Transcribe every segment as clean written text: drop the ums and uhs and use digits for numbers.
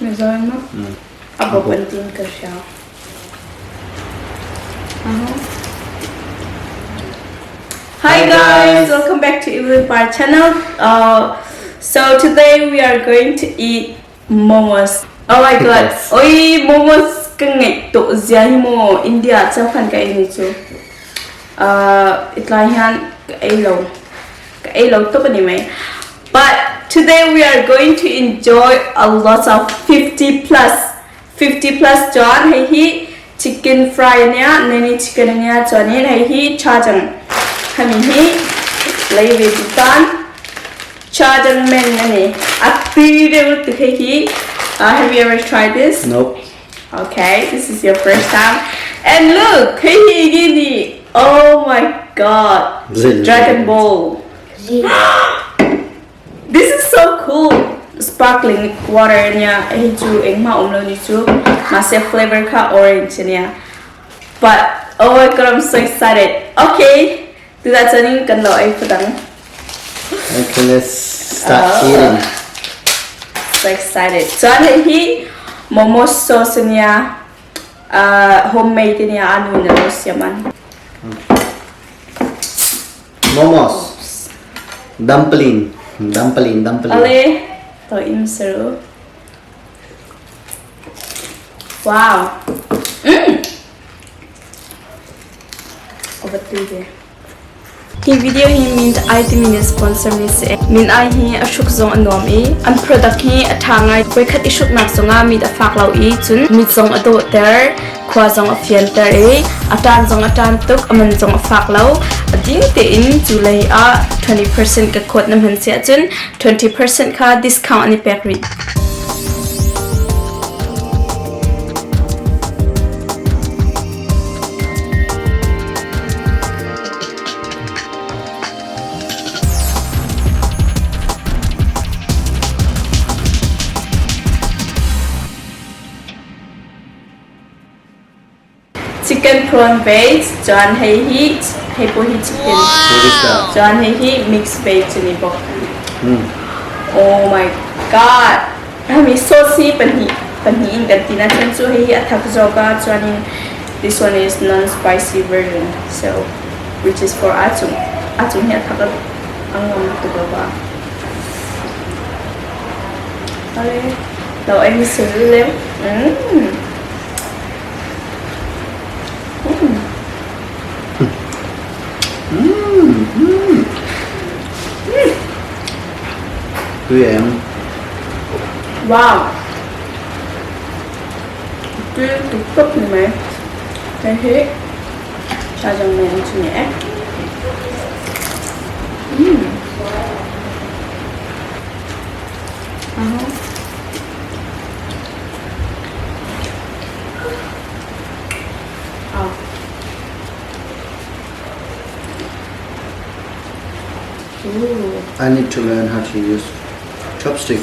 Nagawin mo? Abo pantin ka siya. Hi guys, welcome back to EVELAND channel. So today we are going to eat momos. Oh my god. Oi, momos keng to ziahi mo India chapan ka ini chu. Itlahan ka elo to pani mai. But today we are going to enjoy a lot of 50 plus John hi chicken fry nya nene chicken nya John hi chajang kami hi lay vegetan chajang men nene apire to hi. Have you ever tried this? Nope. Okay, this is your first time. And look, hi gini. Oh my god. Dragon Ball. This is so cool. Sparkling water nya hiju eng ma umlo ni chu masih flavor ka orange nya. But oh my god, I'm so excited. Okay, do that turning kan lo ai padang. Okay, let's start eating. So excited. So hi momo sauce nya homemade nya anu na siaman. Momos. Dumpling. Ale, to imseru. Wow. Over to you. Hi video hi min ai ti min sponsor ni se min ai hi ashuk zong anom e an product hi athangai koi khat ishuk nak zonga mi da fak lau e chun mi zong ado ter khwa zong afian ter e atan zong atan tuk aman zong fak lau ading te in julai a 20% ka code nam han sia chun 20% ka discount ani pack ri. Chicken prawn veg, John hay heat, hay po heat chicken. What is that? John hay heat mixed veg ni bo. Oh my god. Kami saucy panhi in kantina chen so hay athak joga John in this one is non-spicy version. So which is for Achung. Achung hi athak ang to ba. Ale. Now I miss them. Wow. Cái cục súp này mẹ. Đây hết. Cho dòng này ăn cho nhẹ. I need to learn how to use chopstick.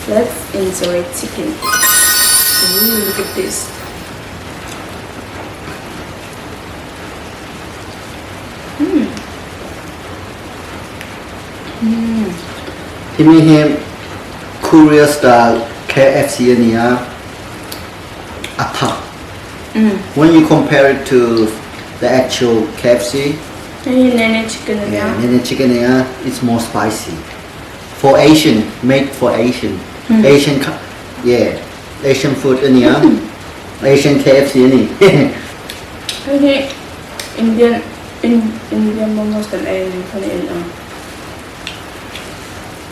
Let's enjoy chicken. Ooh, look at this. Himi him Korea style KFC niya athak. When you compare it to the actual KFC, Nene chicken nene chicken niya, it's more spicy. For Asian, made for Asian. Asian food niya. Asian KFC ni. Ini Indian momos kan ay kanin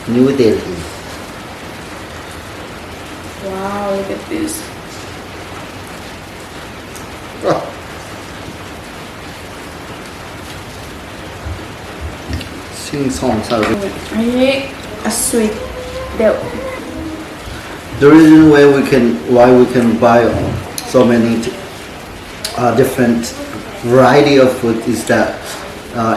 New Delhi. Wow, look at this. Sing song sorry. Ini a sweet. The reason why we can buy so many different variety of food is that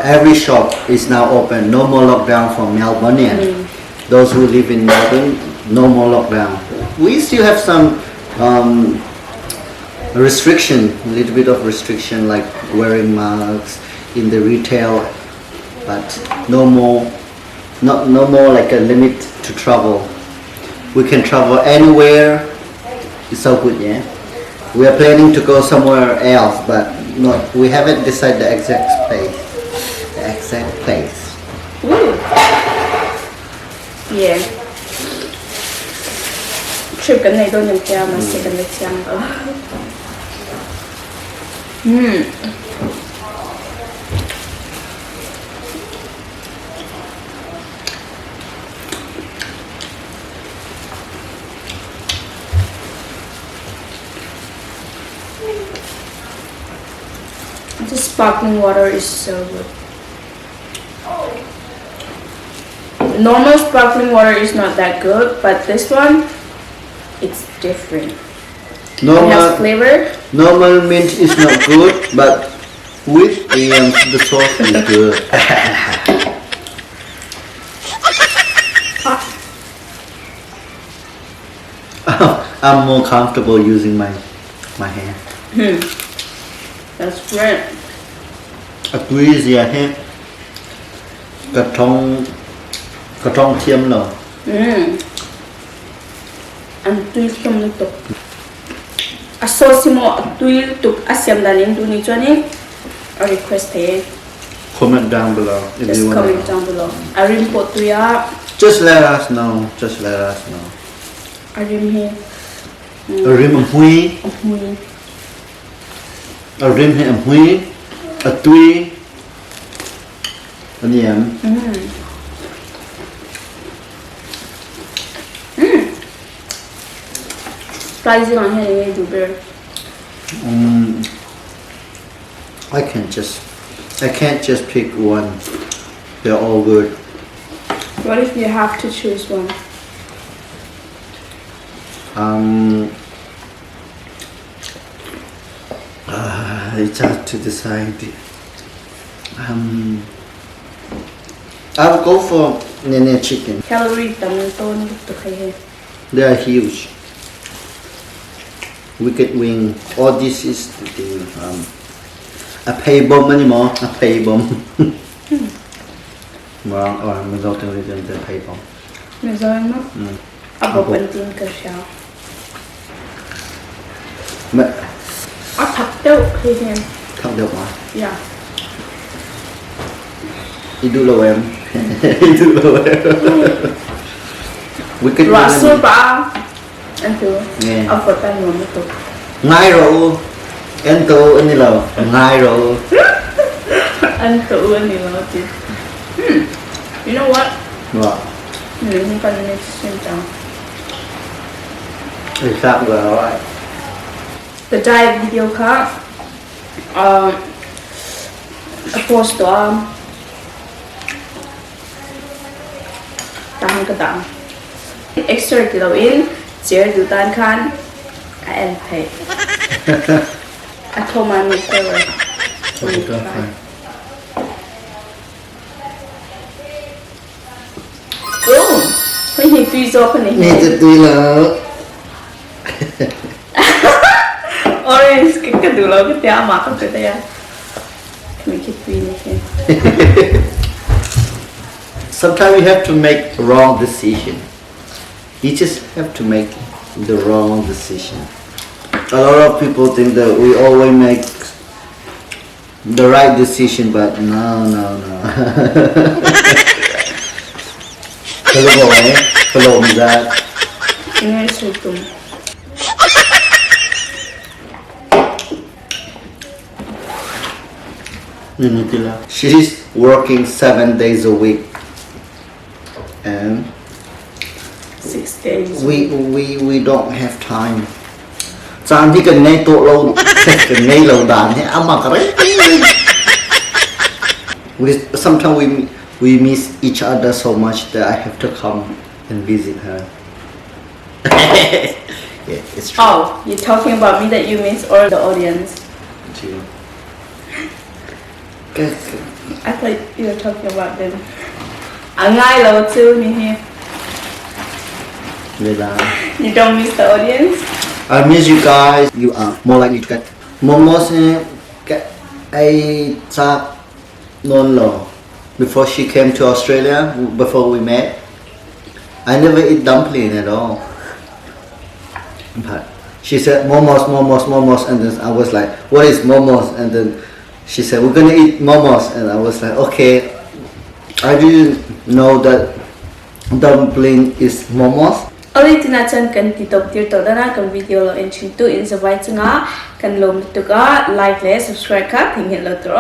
every shop is now open. No more lockdown for Melbourne. Those who live in Melbourne, no more lockdown. We still have some restriction, a little bit of restriction, like wearing masks in the retail, but no more no more like a limit to travel. We can travel anywhere. It's so good, yeah. We are planning to go somewhere else, but we haven't decided the exact place. The exact place. Ooh. Yeah. Trip cái này tôi nhầm keo mà sẽ cần được chăng đó. The sparkling water is so good. Normal sparkling water is not that good, but this one, it's different. It has flavor. Normal mint is not good, but with the sauce is good. I'm more comfortable using my hand. That's great. Agree, yeah. Cà trong thiêm rồi. Anh tui không liên tục. Asosimo tui liên tục asiam dalim tu ni chuanin. I request here. Comment down below if Just you want. comment down below. Arim po tuya. Just let us know. Just let us know. Arim here. Arim am hui. Arim he am hui. A tui. Anh em. Spicy on here, you do better. I can't just pick one. They're all good. What if you have to choose one? It's hard to decide. I'll go for NENE chicken. Calorie tamton to kaya. They are huge. Wicked wing. All this is the a pay bomb anymore. A pay bomb. Wrong or I'm not going to the pay bomb. Mình rồi mất. Abo penting ke siya. Thật đâu khi em. Không được mà. Yeah. Idu lo em. Idu lo em. Wicked Loa wing. su ba. Anh tu. Nghe. Ở phần tay ngồi mất tục. Ngay rồi. Anh tu anh đi lâu. Ngay rồi. Anh tu anh đi lâu chứ. You know what? What? Mình không cần nên xem chồng. Exactly right. The diet video ka post to tahang ka dang extra kilo in chair du tan khan and pay at home I'm flavor. Oh, when he freeze open it. Nghe cho tôi là Orange cái từ lâu cái tia mà không cái tia mình cái tùy này. sometimes you have to make wrong decision. You just have to make the wrong decision. A lot of people think that we always make the right decision, but no. Hello, that. Nghe sôi tùng. She's working 7 days a week, and 6 days. we don't have time. Chẳng thì cần ngay tổ lâu, cần ngay lâu đàn thì ăn mặc đấy. Sometimes we miss each other so much that I have to come and visit her. Yeah, it's true. Oh, you're talking about me that you miss or the audience? True. I thought you were talking about them. Ngay lâu too, Nihi. You don't miss the audience? I miss you guys. You are more likely to get momos get a chap non lo before she came to Australia, before we met, I never eat dumpling at all. But she said momos, momos, momos, and then I was like, what is momos? And then she said, we're gonna eat momos, and I was like, okay. I didn't know that dumpling is momos. Original chan kan titop tir to dana kan video lo en chin tu in zaivai chunga kan lom tu ka like le subscribe ka thing lo to